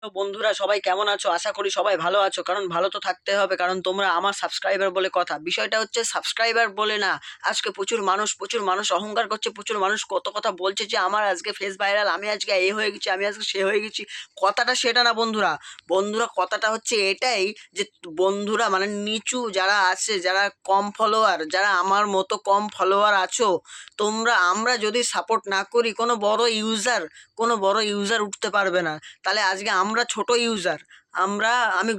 তো বন্ধুরা সবাই কেমন আছো? আশা করি সবাই ভালো আছো, কারণ ভালো তো থাকতে হবে, কারণ তোমরা আমার সাবস্ক্রাইবার বলে কথা। বিষয়টা হচ্ছে সাবস্ক্রাইবার বলে না। আজকে প্রচুর মানুষ অহংকার করছে, প্রচুর মানুষ কত কথা বলছে যে আমার আজকে ফেস ভাইরাল, আমি আজকে এ হয়ে গেছি, আমি আজকে সে হয়ে গেছি। কথাটা সেটা না বন্ধুরা। বন্ধুরা কথাটা হচ্ছে এটাই যে বন্ধুরা মানে নিচু যারা আছে, যারা কম ফলোয়ার, যারা আমার মতো কম ফলোয়ার আছো, আমরা যদি সাপোর্ট না করি কোনো বড় ইউজার উঠতে পারবে না। তাহলে আজকে আমরা ছোট ইউজার, আমি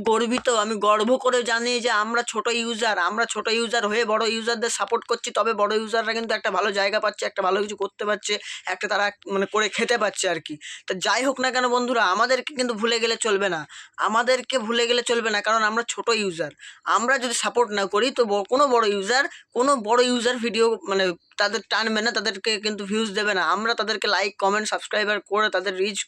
গর্বিত, আমি গর্ব করে জানি যে আমরা ছোট ইউজার হয়ে বড় ইউজারদের সাপোর্ট করছি, তবে বড় ইউজাররা কিন্তু একটা ভালো জায়গা পাচ্ছে, একটা ভালো কিছু করতে পারছে, একটা তারা মানে করে খেতে পারছে আর কি। তো যাই হোক না কেন বন্ধুরা, আমাদেরকে কিন্তু ভুলে গেলে চলবে না, কারণ আমরা ছোট ইউজার। আমরা যদি সাপোর্ট না করি তো কোনো বড় ইউজার ভিডিও মানে তাদের টানবে না, তাদেরকে কিন্তু ভিউজ দেবে না। আমরা তাদেরকে লাইক কমেন্ট সাবস্ক্রাইবার করে তাদের রিচ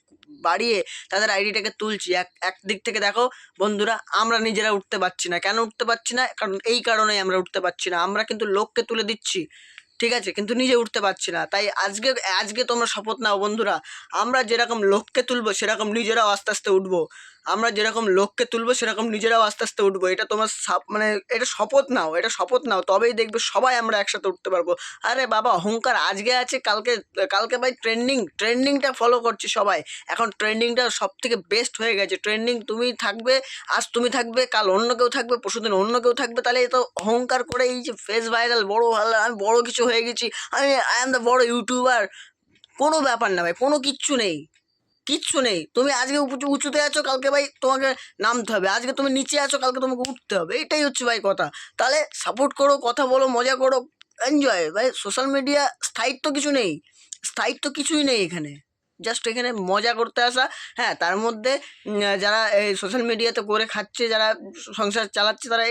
বাড়িয়ে তাদের আইডিটাকে তুলছি। এক দিক থেকে দেখো বন্ধুরা, আমরা নিজেরা উঠতে পারছি না। কেন উঠতে পারছি না? কারণ এই কারণেই আমরা উঠতে পারছি না। আমরা কিন্তু লোককে তুলে দিচ্ছি, ঠিক আছে, কিন্তু নিজে উঠতে পারছি না। তাই আজকে আজকে তোমরা শপথ নাও বন্ধুরা, আমরা যেরকম লোককে তুলবো সেরকম নিজেরাও আস্তে আস্তে উঠবো। আমরা যেরকম লোককে তুলবো সেরকম নিজেরাও আস্তে আস্তে উঠবো। এটা তোমার মানে এটা শপথ নাও, তবেই দেখবে সবাই আমরা একসাথে উঠতে পারবো। আরে বাবা, অহংকার আজকে আছে, কালকে কালকে ভাই ট্রেন্ডিংটা ফলো করছে সবাই। এখন ট্রেন্ডিংটা সব থেকে বেস্ট হয়ে গেছে। ট্রেন্ডিং তুমি থাকবে, আজ তুমি থাকবে, কাল অন্য কেউ থাকবে, পরশুদিন অন্য কেউ থাকবে। তাহলে এ তো অহংকার করে এই যে ফেস ভাইরাল, বড় ভাইরাল, আমি বড় কিছু হয়ে গেছি, আই এম দ্য বড় ইউটিউবার। কোনো ব্যাপার না ভাই, কোনো কিচ্ছু নেই। তুমি আজকে উঁচুতে আছো, কালকে ভাই তোমাকে নামতে হবে। আজকে তুমি নিচে আছো, কালকে তোমাকে উঠতে হবে। এটাই হচ্ছে ভাই কথা। তাহলে সাপোর্ট করো, কথা বলো, মজা করো, এনজয় ভাই। সোশ্যাল মিডিয়া স্থায়িত্ব কিছুই নেই এখানে। জাস্ট এখানে মজা করতে আসা। হ্যাঁ, তার মধ্যে যারা এই সোশ্যাল মিডিয়াতে করে খাচ্ছে, যারা সংসার চালাচ্ছে, তারা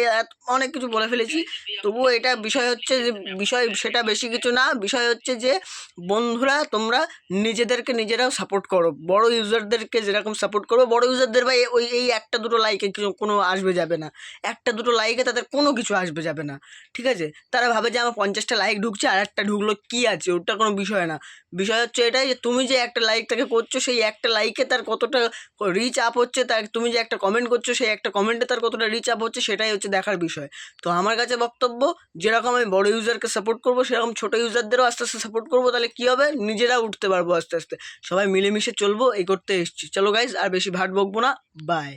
অনেক কিছু বলে ফেলেছি। তবুও এটা বিষয় সেটা বেশি কিছু না। বিষয় হচ্ছে যে বন্ধুরা, তোমরা নিজেদেরকে নিজেরাও সাপোর্ট করো। বড় ইউজারদেরকে যেরকম সাপোর্ট করো, বড় ইউজারদের ভাই এই একটা দুটো লাইকে কোনো আসবে যাবে না। একটা দুটো লাইকে তাদের কোনো কিছু আসবে যাবে না, ঠিক আছে? তারা ভাবে যে আমার 50টা লাইক ঢুকছে, আর একটা ঢুকলো, কি আছে, ওটা কোনো বিষয় না। বিষয় হচ্ছে এটাই যে তুমি যে একটা লাইক তাকে করছো, সেই একটা লাইকে তার কতটা রিচ আপ হচ্ছে, তার তুমি যে একটা কমেন্ট করছো, সেই একটা কমেন্টে তার কতটা রিচ আপ হচ্ছে, সেটাই হচ্ছে দেখার বিষয়। তো আমার কাছে বক্তব্য, যেরকম আমি বড় ইউজারকে সাপোর্ট করবো, সেরকম ছোট ইউজারদেরও আস্তে আস্তে সাপোর্ট করবো। তাহলে কি হবে, নিজেরা উঠতে পারবো আস্তে আস্তে। সবাই মিলেমিশে চলবো, এই করতে এসছি। চলো গাইজ, আর বেশি ভাট বকবো না। বাই।